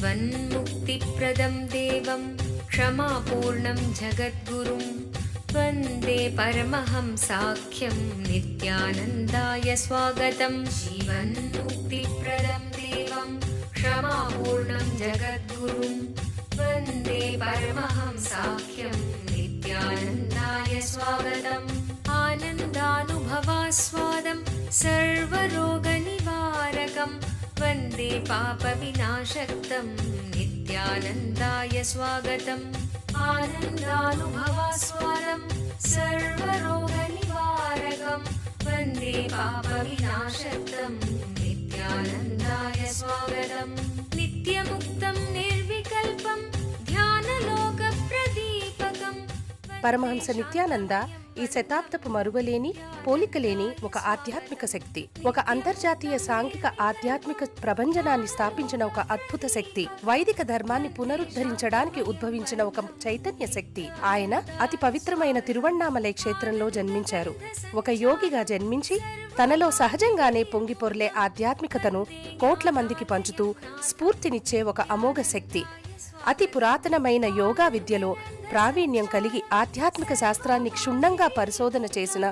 जीवन्मुक्तिप्रदं देवं क्षमापूर्णं जगद्गुरुं वन्दे परमहंसाख्यं नित्यानन्दाय स्वागतं। जीवन्मुक्तिप्रदं देवं क्षमापूर्णं जगद्गुरुं वन्दे परमहंसाख्यं नित्यानन्दाय स्वागतम्। आनन्दानुभवास्वादं सर्वरोगनिवारकं वन्दे पापविनाशक्तं नित्यानन्दाय स्वागतम्। आनन्दानुभवास्वादं सर्वरोगनिवारकं वन्दे पापविनाशक्तं नित्यानन्दाय स्वागतम्। नित्यमुक्तं निर्विकल्पं ध्यानलोकप्रदीपकं। పరమహంస నిత్యానంద ఈ శతాబ్దపు మరువలేని పోలికలేని ఒక ఆధ్యాత్మిక శక్తి, ఒక అంతర్జాతీయ సాంఘిక ఆధ్యాత్మిక ప్రభంజనాన్ని స్థాపించిన ఒక అద్భుత శక్తి, వైదిక ధర్మాన్ని పునరుద్ధరించడానికి ఉద్భవించిన ఒక చైతన్య శక్తి. ఆయన అతి పవిత్రమైన తిరువణ్ణామలై క్షేత్రంలో జన్మించారు. ఒక యోగిగా జన్మించి తనలో సహజంగానే పొంగిపొర్లే ఆధ్యాత్మికతను కోట్ల మందికి పంచుతూ స్ఫూర్తినిచ్చే ఒక అమోఘ శక్తి. అతి పురాతనమైన యోగా విద్యలో ప్రావీణ్యం కలిగి ఆధ్యాత్మిక శాస్త్రాన్ని క్షుణ్ణంగా పరిశోధన చేసిన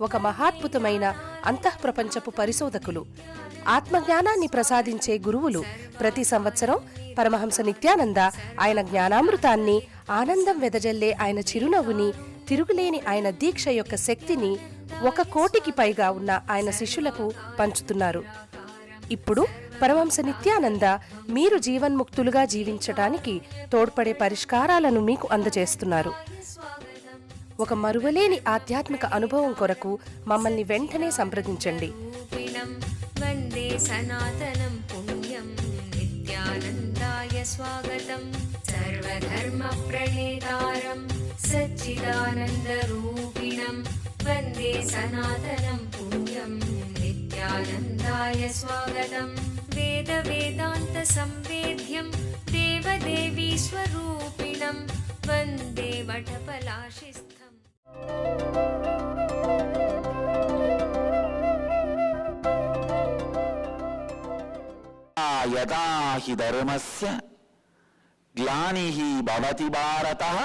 ఒక మహాద్భుతమైన అంతఃప్రపంచపు పరిశోధకులు, ఆత్మజ్ఞానాన్ని ప్రసాదించే గురువులు. ప్రతి సంవత్సరం పరమహంస నిత్యానంద ఆయన జ్ఞానామృతాన్ని, ఆనందం వెదజల్లే ఆయన చిరునవ్వుని, తిరుగులేని ఆయన దీక్ష యొక్క శక్తిని 1 కోటికి పైగా ఉన్న ఆయన శిష్యులకు పంచుతున్నారు. ఇప్పుడు పరమహంస నిత్యానంద మీరు జీవన్ముక్తులుగా జీవించటానికి తోడ్పడే పరిష్కారాలను మీకు అందజేస్తున్నారు. ఒక మరువలేని ఆధ్యాత్మిక అనుభవం కొరకు మమ్మల్ని వెంటనే సంప్రదించండి. వందే సనాతనం పుణ్యం నిత్యానందాయ స్వాగతం. సర్వధర్మ ప్రణేతారం సచ్చిదానంద రూపిణం వందే సనాతనం పుణ్యం నిత్యానందాయ స్వాగతం. వేద వేదాంత సంవేద్యం దేవదేవీ స్వరూపిణం వందే వటపలాశిస్థం. యదా హి ధర్మస్య గ్లానిః భవతి భారతః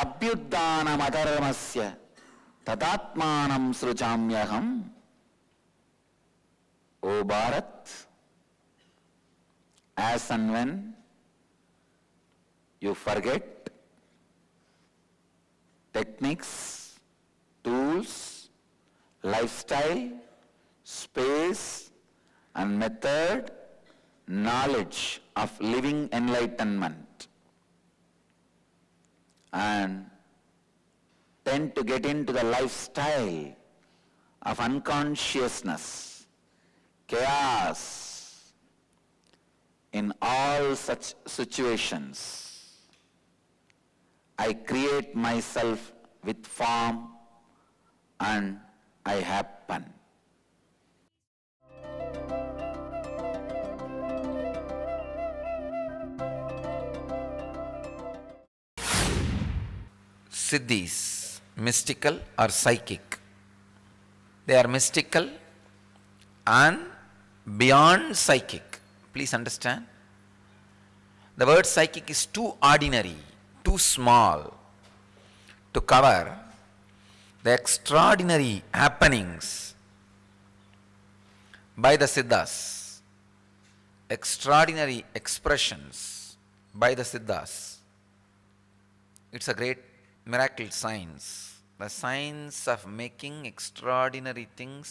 అభ్యుత్థానమధర్మస్య తదాత్మానం సృజామ్యహం. O Bharat, as and when you forget techniques, tools, lifestyle, space and method, knowledge of living enlightenment, and tend to get into the lifestyle of unconsciousness, chaos, in all such situations, I create myself with form and I happen. Siddhis, mystical or psychic. They are mystical and beyond psychic. Please understand. The word psychic is too ordinary, too small to cover the extraordinary happenings by the Siddhas, extraordinary expressions by the Siddhas. It's a great miracle science, the science of making extraordinary things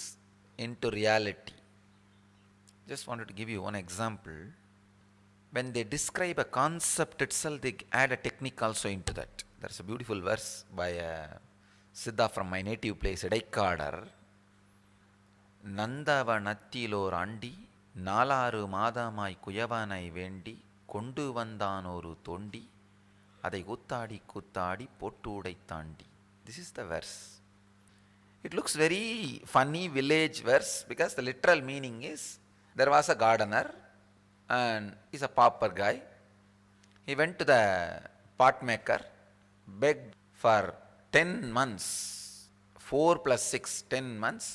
into reality. Just wanted to give you one example. When they describe a concept itself, they add a technique also into that. There's a beautiful verse by a Siddha from my native place, Edaikadar. Nandava nathilor andi, nalaru madamai kuyavanai vendi, kondu vandanoru tondi, adai kuttadi kuttadi pottu tandi. This is the verse. It looks very funny village verse because the literal meaning is, there was a gardener and he's a pauper guy. He went to the pot maker, begged for 10 months, 4 plus 6, 10 months,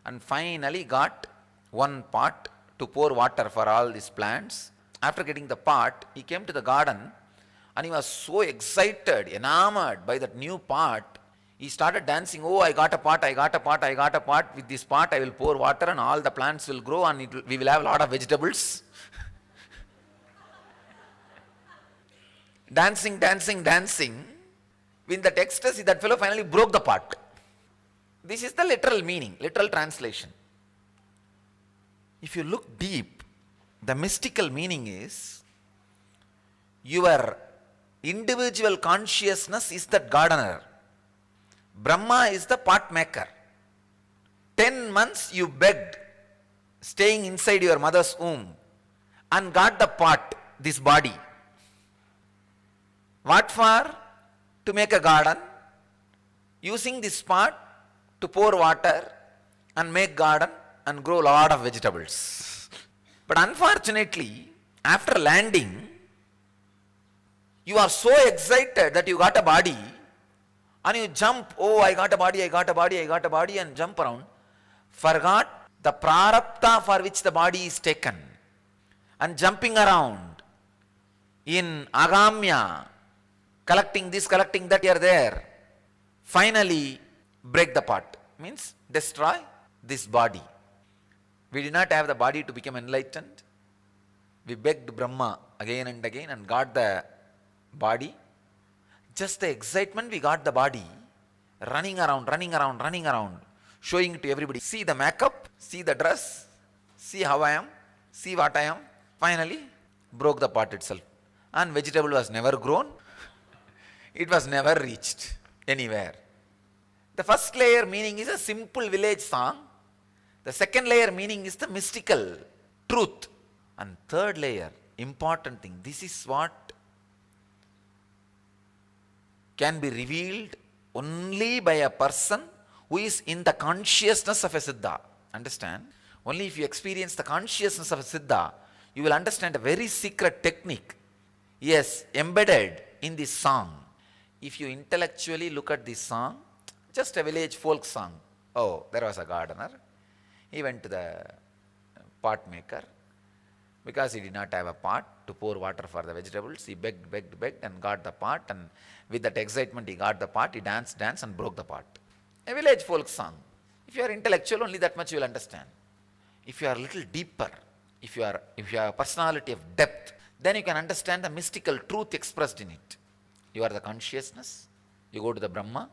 and finally got one pot to pour water for all these plants. after getting the pot, he came to the garden and he was so excited, enamored by that new pot. He started dancing. Oh, I got a pot, I got a pot, I got a pot. With this pot, I will pour water and all the plants will grow and we will have a lot of vegetables. Dancing, dancing, dancing. In that ecstasy, that fellow finally broke the pot. This is the literal meaning, literal translation. If you look deep, the mystical meaning is your individual consciousness is that gardener. Brahma is the pot maker. 10 months you begged, staying inside your mother's womb, and got the pot, this body. What for? To make a garden, using this pot to pour water and make garden and grow a lot of vegetables. But unfortunately, after landing, you are so excited that you got a body and you jump, oh, I got a body, I got a body, I got a body, and jump around. Forgot the prarabdha for which the body is taken. And jumping around in agamya, collecting this, collecting that, here, there. Finally, break the pot. Means destroy this body. We did not have the body to become enlightened. We begged Brahma again and again and got the body. Just the excitement, we got the body. Running around, running around, running around. Showing it to everybody. See the makeup, see the dress, see how I am, see what I am. Finally, broke the pot itself. And vegetable was never grown. It was never reached anywhere. The first layer meaning is a simple village song. The second layer meaning is the mystical truth. And third layer, important thing, this is what can be revealed only by a person who is in the consciousness of a Siddha. Understand? Only if you experience the consciousness of a Siddha, you will understand a very secret technique. Yes, embedded in this song. If you intellectually look at this song, just a village folk song. Oh, there was a gardener. He went to the pot maker. Because he did not have a pot to pour water for the vegetables, he begged, begged, begged and got the pot, and with that excitement he got the pot, he danced, danced and broke the pot. A village folk song. If you are intellectual, only that much you will understand. If you are a little deeper, if you have a personality of depth, then you can understand the mystical truth expressed in it. You are the consciousness, you go to the Brahma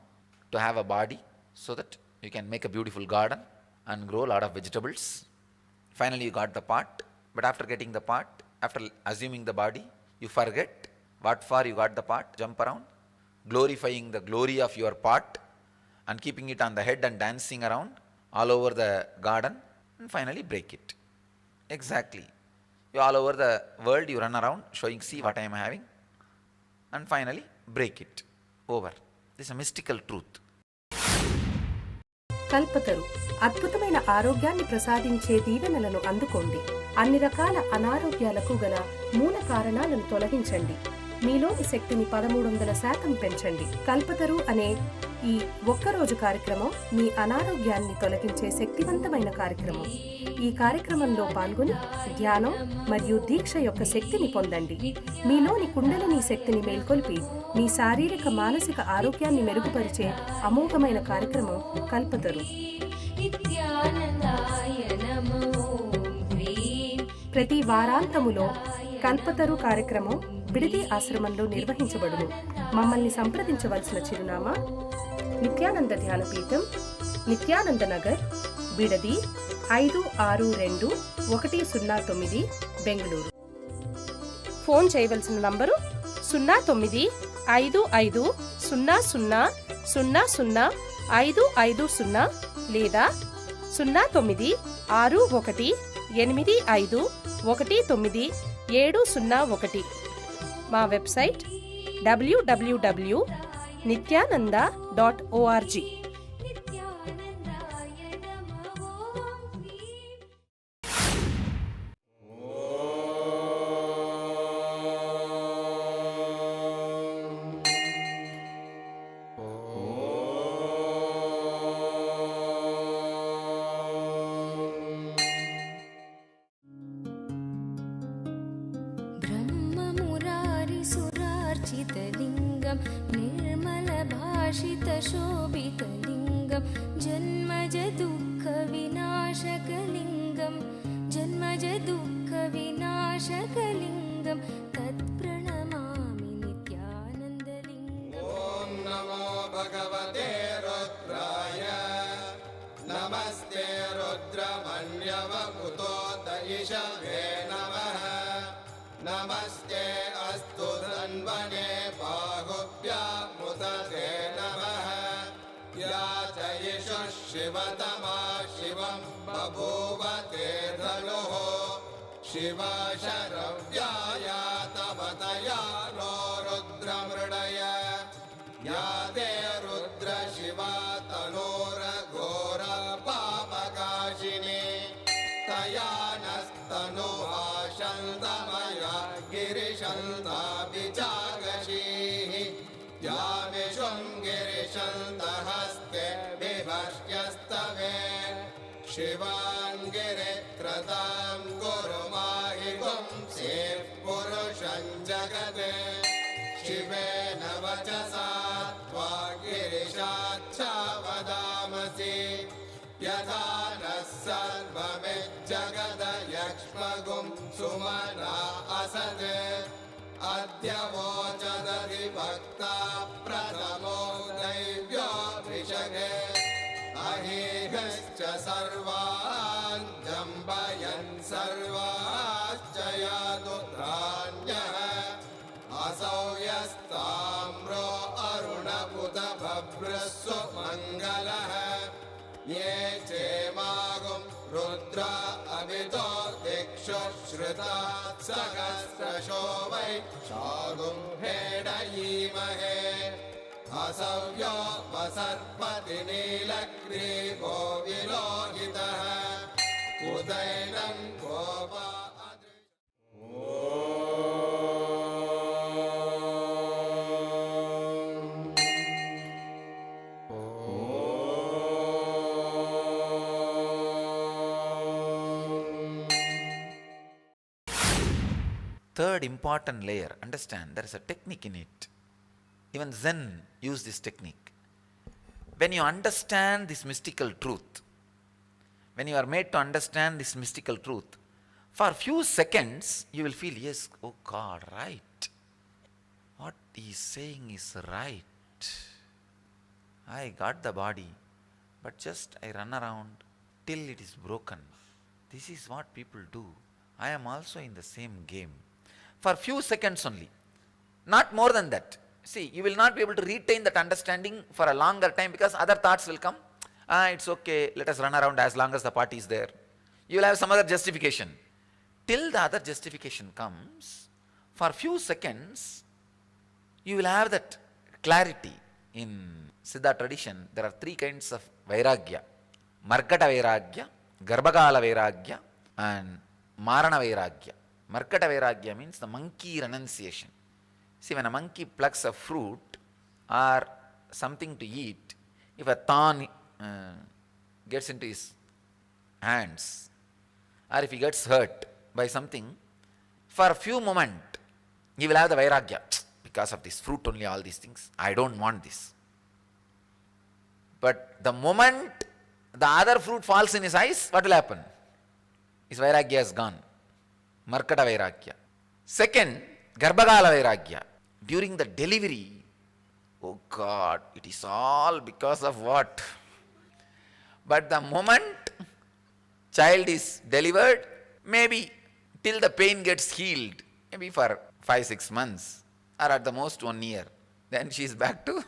to have a body so that you can make a beautiful garden and grow a lot of vegetables. Finally you got the pot. But after getting the pot, after assuming the body, you forget what for you got the pot, jump around, glorifying the glory of your pot and keeping it on the head and dancing around all over the garden, and finally break it. Exactly. You all over the world, you run around showing, see what I am having, and finally break it. Over. This is a mystical truth. Kalpataru అద్భుతమైన ఆరోగ్యాన్ని ప్రసాదించే దీవెనలను అందుకోండి. అన్ని రకాల అనారోగ్యాలకు గల మూల కారణాలను తొలగించండి. మీలోని శక్తిని 1300% పెంచండి. కల్పతరు అనే ఈ ఒక్కరోజు కార్యక్రమం మీ అనారోగ్యాన్ని తొలగించే శక్తివంతమైన కార్యక్రమం. ఈ కార్యక్రమంలో పాల్గొని ధ్యానం మరియు దీక్ష యొక్క శక్తిని పొందండి. మీలోని కుండలిని శక్తిని మేల్కొల్పి మీ శారీరక మానసిక ఆరోగ్యాన్ని మెరుగుపరిచే అమోఘమైన కార్యక్రమం కల్పతరు. ప్రతి వారాంతములో కల్పతరు కార్యక్రమం బిడిది ఆశ్రమంలో నిర్వహించబడును. మమ్మల్ని సంప్రదించవలసిన చిరునామా నిత్యానంద ధ్యానపీఠం, నిత్యానంద నగర్, బిడది 562109, బెంగళూరు. ఫోన్ చేయవలసిన నంబరు 095500000550 లేదా 096185190701. మా వెబ్సైట్ www.nithyananda.org. सुरार्चितलिङ्गं निर्मलभाषितशोभितलिङ्गं जन्मजदुःखविनाशकलिङ्गं जन्मजदुःखविनाशकलिङ्गं तत्प्रणमामि नित्यानन्दलिङ्गम्। ॐ नमो भगवते रुद्राय नमस्ते रुद्रमन्यवपुतो दयिषवे नमः नमस्ते अस्तु धन्वने बाहुभ्यामुदते नमः या जयिषुः शिवतमा शिवं बभूव ते धनुः शिवा शरव्याया तवतया नो रुद्रमृडय या ते रुद्र शिवा तनोरघोर पापकाशिनी तया नस्तनुभाषन्तमया गिरिशन्ताभिजागशीः या विशृङ्गिरिशन्तहस्ते विभष्यस्तवे शिवाङ्गिरिक्रतां गुरुमाहि पुंसेः पुरुषं जगते शिवेन वचसा त्वा गिरिशाच्छा वदामसि यथा नः सर्वमिज्जगदयक्ष्मगुं सुमना असत् अद्य वोचदधिभक्ता प्रथमो दैव्यो वृषगे अहेहश्च सर्वान् जम्बयन् सर्वाश्च यादुत्राण्यः असौ यस्ताम्रो अरुणपुत भभ्रस्व मङ्गलः ये चेमागुं रुद्रा अभितो दिक्षु श्रुता सहस्रशो वै शागुं हेडयीमहे असव्यो वसर्पति नीलग्रीवो विलोहितः उदैनं Gopa Third important layer, understand, there is a technique in it. Even Zen use this technique. When you understand this mystical truth, when you are made to understand this mystical truth, for a few seconds you will feel, yes, oh God, right. What he is saying is right. I got the body, but just I run around till it is broken. This is what people do. I am also in the same game. For a few seconds only, not more than that. See, you will not be able to retain that understanding for a longer time because other thoughts will come. It's okay, let us run around as long as the party is there. You will have some other justification. Till the other justification comes, for a few seconds, you will have that clarity. In Siddha tradition, there are three kinds of Vairagya. Markata Vairagya, Garbhagala Vairagya, and Marana Vairagya. Markata Vairagya means the monkey renunciation. See, when a monkey plucks a fruit or something to eat, if a thorn gets into his hands, or if he gets hurt by something, for a few moments, he will have the Vairagya. Because of this fruit only, all these things, I don't want this. But the moment the other fruit falls in his eyes, what will happen? His Vairagya is gone. Markata Vairagya. Second, Garbhagala Vairagya. During the delivery, oh God, it is all because of what? But the moment child is delivered, maybe till the pain gets healed, maybe for 5-6 months, or at the most 1 year, then she is back to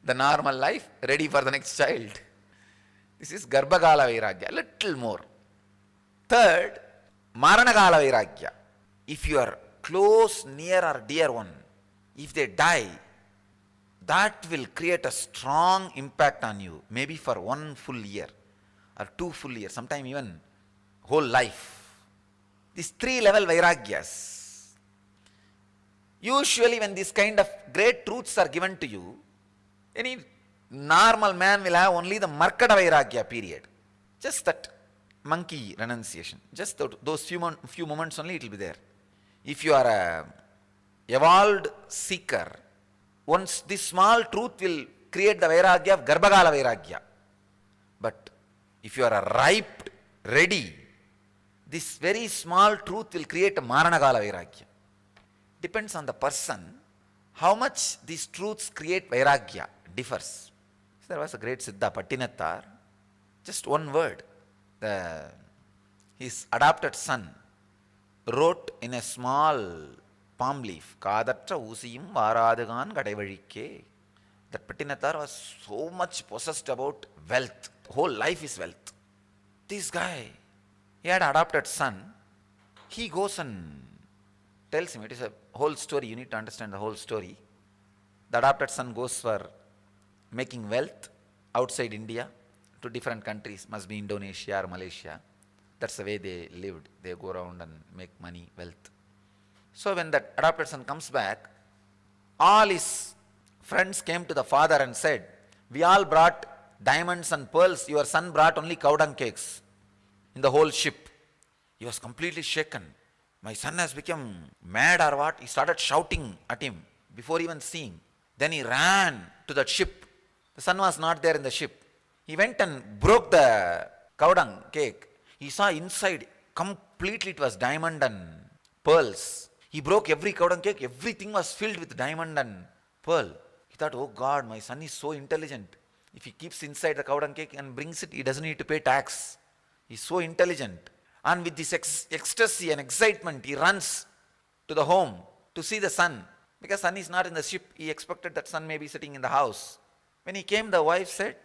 the normal life, ready for the next child. This is Garbhagala Vairagya, little more. Third, Maranagala Vairagya. If your close, near or dear one, if they die, that will create a strong impact on you, maybe for 1 full year or 2 full years, sometime even whole life. These 3-level Vairagyas. Usually when this kind of great truths are given to you, any normal man will have only the Markata Vairagya period. Just that monkey renunciation. Just those few moments only it will be there. If you are a evolved seeker, once this small truth will create the vairagya of Garbhagala vairagya. But if you are a ripe, ready, this very small truth will create a Maranagala vairagya. Depends on the person. How much these truths create vairagya differs. So there was a great Siddha Pattinattar, just one word. His adopted son wrote in a small palm leaf, Kadatra Usiyum Varadagan Kadaivalike. That Pattinattar was so much possessed about wealth. Whole life is wealth. This guy, he had adopted son. He goes and tells him, it is a whole story, you need to understand the whole story. The adopted son goes for making wealth outside India to different countries, must be Indonesia or Malaysia. That's the way they lived. They go around and make money, wealth. So when that adopted son comes back, all his friends came to the father and said, we all brought diamonds and pearls, your son brought only cow dung cakes in the whole ship. He was completely shaken. My son has become mad or what? He started shouting at him before even seeing. Then he ran to that ship. The son was not there in the ship. He went and broke the cow dung cake. He saw inside completely it was diamond and pearls. He broke every cow dung cake. Everything was filled with diamond and pearl. He thought, oh God, my son is so intelligent. If he keeps inside the cow dung cake and brings it, he doesn't need to pay tax. He's so intelligent. And with this ecstasy and excitement, he runs to the home to see the son. Because son is not in the ship, he expected that son may be sitting in the house. When he came, the wife said,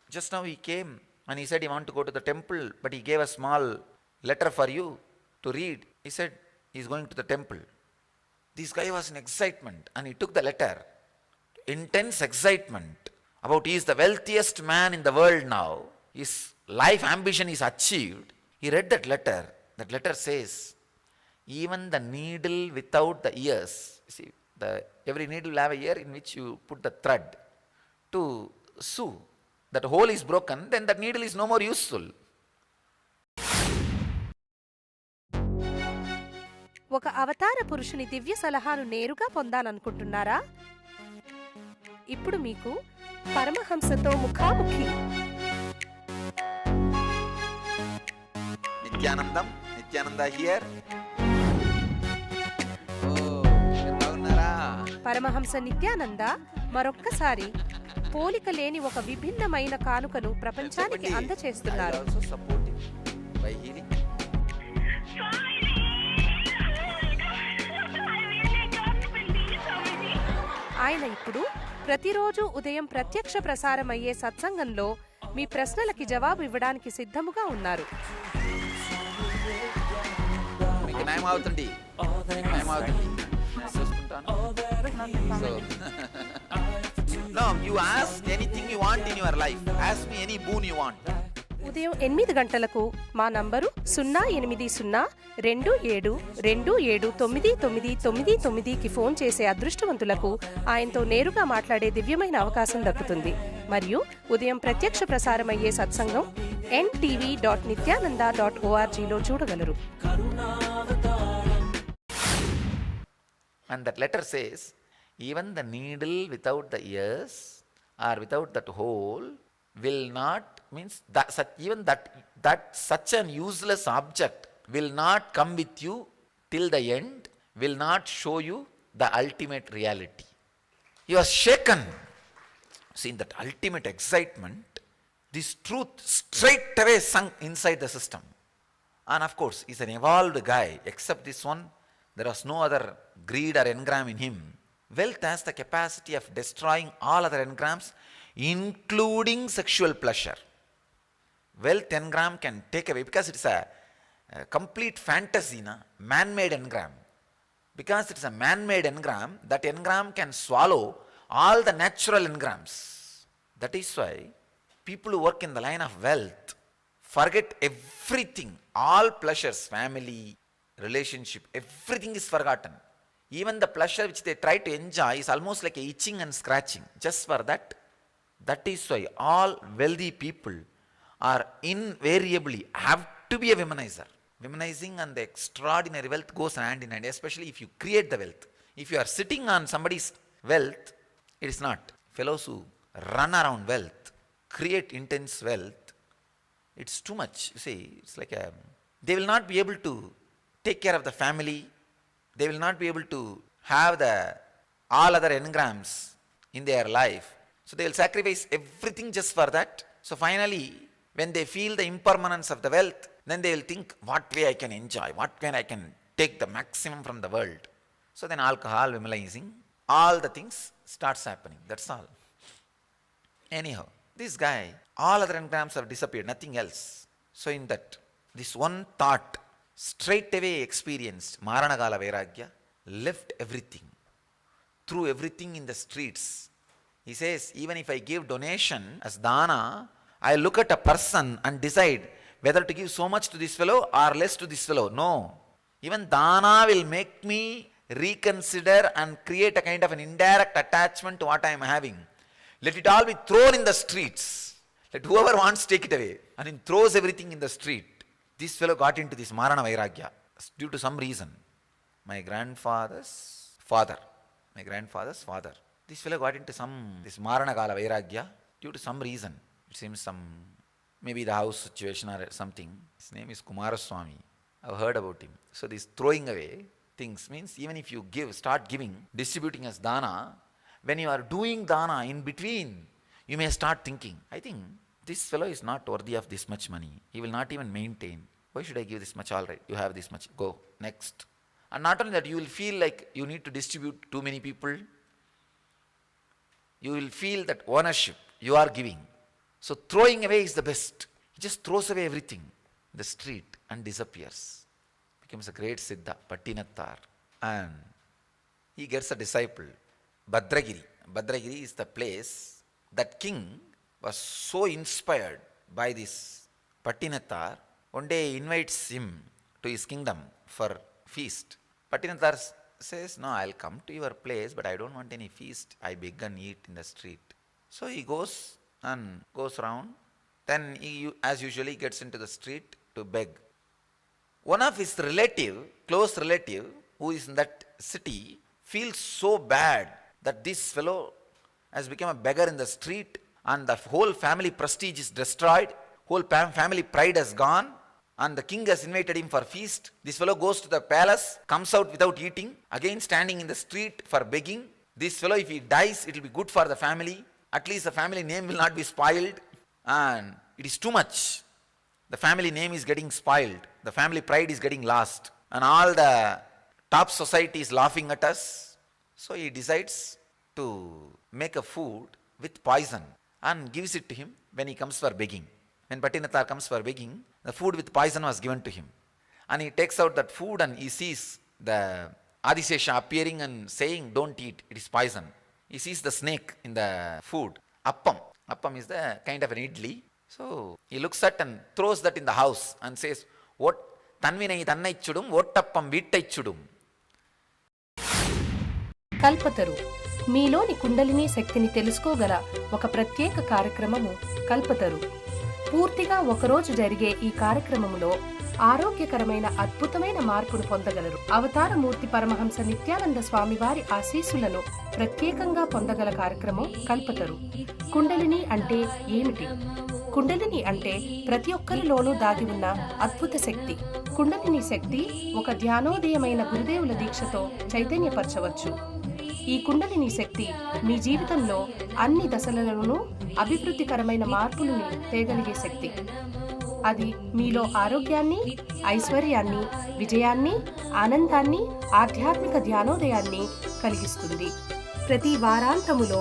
just now he came and he said he wanted to go to the temple, but he gave a small letter for you to read. He said he is going to the temple. This guy was in excitement and he took the letter. Intense excitement about he is the wealthiest man in the world now. His life ambition is achieved. He read that letter. That letter says, even the needle without the ears, you see, every needle will have a ear in which you put the thread to sew. That hole is broken, then that needle is no more useful. ఒక అవతార పురుషుని దివ్య సలహాను నేరుగా పొందాలనుకుంటున్నారా? ఇప్పుడు మీకు పరమహంసతో ముఖాముఖి. Nithyananda here. Paramahamsa Nityananda మరొక్కసారి పోలిక లేని ఒక విభిన్నమైన కానుకను ప్రపంచానికి అందచేస్తున్నారు. ఆయన ఇప్పుడు ప్రతిరోజు ఉదయం ప్రత్యక్ష ప్రసారమయ్యే సత్సంగంలో మీ ప్రశ్నలకి జవాబు ఇవ్వడానికి సిద్ధముగా ఉన్నారు. No, you ask anything you want in your life. Ask me any boon you want. ఉదయం 8 గంటలకు మా నంబరు 08027279999కి ఫోన్ చేసే అదృష్టవంతులకు ఆయనతో నేరుగా మాట్లాడే దివ్యమైన అవకాశం దక్కుతుంది. మరియు ఉదయం ప్రత్యక్ష ప్రసారమయ్యే సత్సంగం ntv.nithyananda.org లో చూడగలరు. And that letter says, even the needle without the ears or without that hole will not, means that even that such an useless object will not come with you till the end, will not show you the ultimate reality. He was shaken. See, in that ultimate excitement, this truth straight away sunk inside the system. And of course, he's an evolved guy. Except this one, there was no other greed or engram in him. Wealth has the capacity of destroying all other engrams, including sexual pleasure. Wealth engram can take away, because it's a complete fantasy, man-made engram. Because it's a man-made engram, that engram can swallow all the natural engrams. That is why people who work in the line of wealth forget everything, all pleasures, family, relationship, everything is forgotten. Even the pleasure which they try to enjoy is almost like a itching and scratching, just for that. That is why all wealthy people are invariably have to be a womanizer. Womanizing and the extraordinary wealth goes hand in hand, especially if you create the wealth. If you are sitting on somebody's wealth, it is not. Fellows who run around wealth, create intense wealth, it's too much. You see, it's like they will not be able to take care of the family. They will not be able to have all other engrams in their life. So they will sacrifice everything just for that. So finally, when they feel the impermanence of the wealth, then they will think, what way I can enjoy, what way I can take the maximum from the world. So then alcohol, womanizing, all the things starts happening. That's all. Anyhow, this guy, all other engrams have disappeared, nothing else. So in that, this one thought, straight away experienced Maranagala Vairagya, left everything, threw everything in the streets. He says, even if I give donation as dana, I look at a person and decide whether to give so much to this fellow or less to this fellow. No. Even dana will make me reconsider and create a kind of an indirect attachment to what I am having. Let it all be thrown in the streets. Let whoever wants take it away. And he throws everything in the street. This fellow got into this Marana Vairagya due to some reason. My grandfather's father. This fellow got into this Marana Gala Vairagya due to some reason. It seems maybe the house situation or something. His name is Kumaraswamy. I've heard about him. So this throwing away things means even if you start giving, distributing as dana, when you are doing dana in between, you may start thinking, I think this fellow is not worthy of this much money. He will not even maintain. Why should I give this much? All right, you have this much. Go, next. And not only that, you will feel like you need to distribute too many people. You will feel that ownership, you are giving. So throwing away is the best. He just throws away everything in the street and disappears. Becomes a great Siddha, Pattinattar. And he gets a disciple, Bhadragiri. Bhadragiri is the place that king was so inspired by this Pattinattar. One day he invites him to his kingdom for feast. Pattinattar says, no, I'll come to your place, but I don't want any feast. I beg and eat in the street. So he goes around. Then he, as usually, gets into the street to beg. One of his close relative, who is in that city, feels so bad that this fellow has become a beggar in the street and the whole family prestige is destroyed, whole family pride has gone, and the king has invited him for feast. This fellow goes to the palace, comes out without eating, again standing in the street for begging. This fellow, if he dies, it will be good for the family. At least the family name will not be spoiled. And it is too much. The family name is getting spoiled. The family pride is getting lost. And all the top society is laughing at us. So he decides to make a food with poison and gives it to him when he comes for begging. When Pattinattar comes for begging, the food with poison was given to him. And he takes out that food and he sees the Adisesha appearing and saying, don't eat, it is poison. He sees the snake in the food. Appam. Appam is the kind of an idli. So he looks at and throws that in the house and says, what tanvinai tannai chudum, what appam vittai chudum. Kalpataru మీలోని కుండలిని శక్తిని తెలుసుకోగల ఒక ప్రత్యేక కార్యక్రమము కల్పతరు. పూర్తిగా ఒకరోజు జరిగే ఈ కార్యక్రమములో ఆరోగ్యకరమైన అద్భుతమైన మార్పును పొందగలరు. అవతారమూర్తి పరమహంస నిత్యానంద స్వామి వారి ఆశీస్సులను ప్రత్యేకంగా పొందగల కార్యక్రమం కల్పతరు. కుండలిని అంటే ఏమిటి? కుండలిని అంటే ప్రతి ఒక్కరిలోనూ దాగి ఉన్న అద్భుత శక్తి. కుండలిని శక్తి ఒక ధ్యానోదయమైన గురుదేవుల దీక్షతో చైతన్యపరచవచ్చు. ఈ కుండలిని శక్తి మీ జీవితంలో అన్ని దశలలోనూ అభివృద్ధికరమైన మార్పులను తేగలిగే శక్తి. అది మీలో ఆరోగ్యాన్ని, ఐశ్వర్యాన్ని, విజయాన్ని, ఆనందాన్ని, ఆధ్యాత్మిక ధ్యానోదయాన్ని కలిగిస్తుంది. ప్రతి వారాంతములో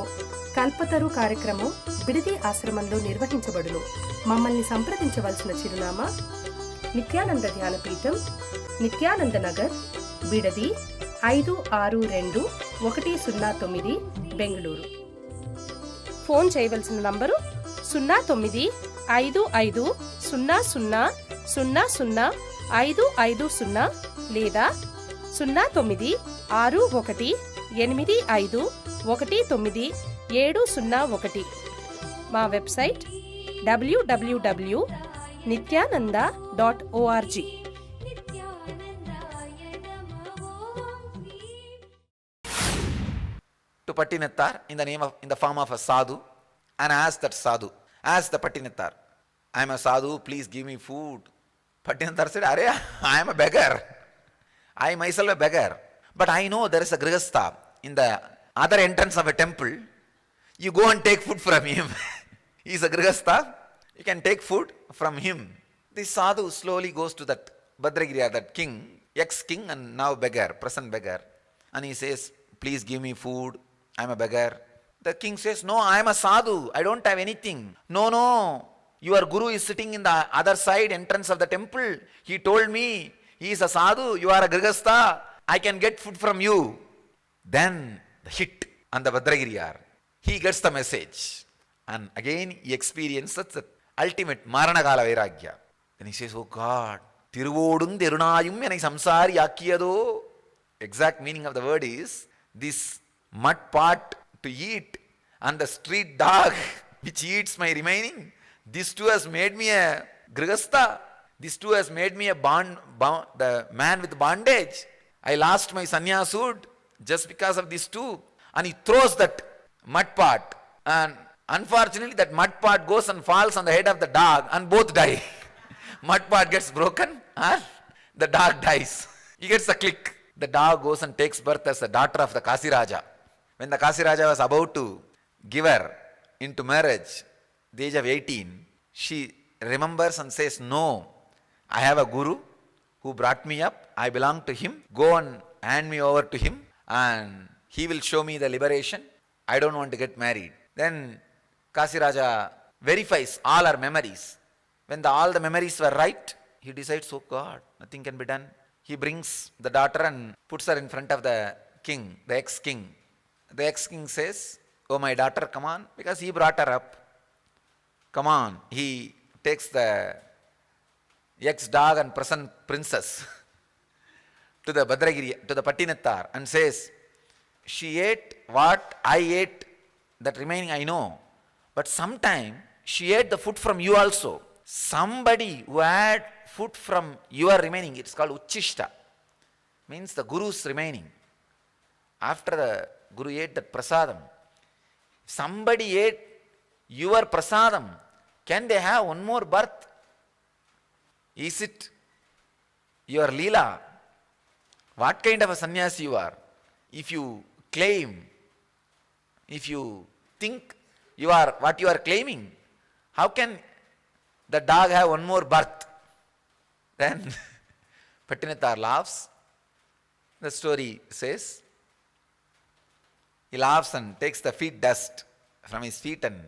కల్పతరు కార్యక్రమం బిడిది ఆశ్రమంలో నిర్వహించబడును. మమ్మల్ని సంప్రదించవలసిన చిరునామా నిత్యానంద ధ్యానపీఠం, నిత్యానంద నగర్, బిడది 562109, బెంగళూరు. ఫోన్ చేయవలసిన నంబరు 095500000550 లేదా 096185190701. మా website www.nithyananda.org. Pattinatthar in the form of a sadhu and asked that sadhu, asked the Pattinatthar, I am a sadhu, please give me food. Pattinatthar said, I am a beggar. I myself a beggar. But I know there is a grihastha in the other entrance of a temple. You go and take food from him. He is a grihastha. You can take food from him. This sadhu slowly goes to that Bhadragiriya, that king, ex-king and now beggar, present beggar. And he says, please give me food. I am a beggar. The king says, no, I am a sadhu. I don't have anything. No. Your guru is sitting in the other side entrance of the temple. He told me, he is a sadhu. You are a grihastha. I can get food from you. Then the hit on the Bhadragiriyar. He gets the message. And again he experiences the ultimate Maranagala Vairagya. Then he says, oh God, Tiruvodum Derunayum enai samsari yakiyado. Exact meaning of the word is, this mud pot to eat and the street dog which eats my remaining, this too has made me a grihastha. This too has made me the man with bondage. I lost my sannyasud just because of this too. And he throws that mud pot, and unfortunately that mud pot goes and falls on the head of the dog and both die. Mud pot gets broken and the dog dies. He gets a click. The dog goes and takes birth as the daughter of the Kasi Raja. When the Kasi Raja was about to give her into marriage, the age of 18, she remembers and says, no, I have a guru who brought me up. I belong to him. Go and hand me over to him and he will show me the liberation. I don't want to get married. Then Kasi Raja verifies all her memories. When all the memories were right, he decides, oh God, nothing can be done. He brings the daughter and puts her in front of the king, the ex-king. The ex-king says, oh my daughter, come on, because he brought her up. Come on. He takes the ex-dog and present princess to the Bhadragiri, to the Pattinatthar, and says, she ate what I ate, that remaining I know. But sometime she ate the food from you also. Somebody who had food from your remaining, it's called Uchishta, means the Guru's remaining. After the Guru ate that prasadam, somebody ate your prasadam, can they have one more birth? Is it your Leela? What kind of a sannyasi you are? If you claim, if you think you are what you are claiming, how can the dog have one more birth? Then Pattinatthar laughs. The story says, he laughs and takes the feet dust from his feet and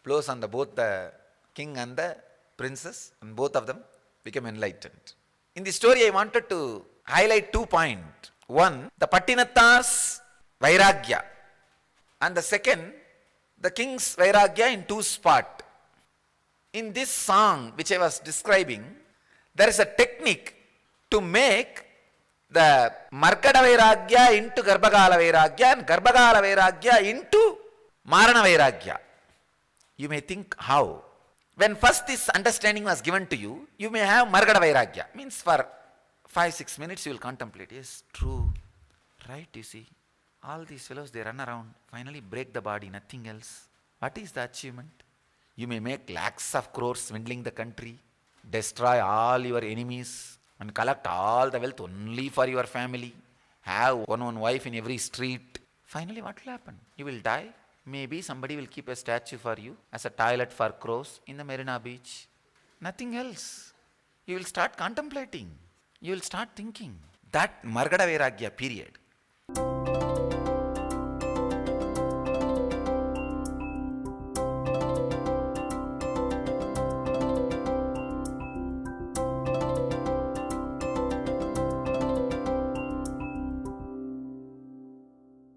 blows on both the king and the princess, and both of them become enlightened. In the story I wanted to highlight 2 points. One, the Pattinathar's Vairagya, and the second, the king's Vairagya in 2 spots. In this song which I was describing, there is a technique to make the Markada Vairagya into Garbhagala Vairagya and Garbhagala Vairagya into Marana Vairagya. You may think how? When first this understanding was given to you, you may have Markada Vairagya. Means for 5-6 minutes you will contemplate. Yes, true. Right, you see. All these fellows, they run around, finally break the body, nothing else. What is the achievement? You may make lakhs of crores swindling the country, destroy all your enemies and collect all the wealth only for your family, have one wife in every street. Finally what will happen? You will die. Maybe somebody will keep a statue for you as a toilet for crows in the Marina Beach. Nothing else. You will start contemplating. You will start thinking. That Margada Vairagya period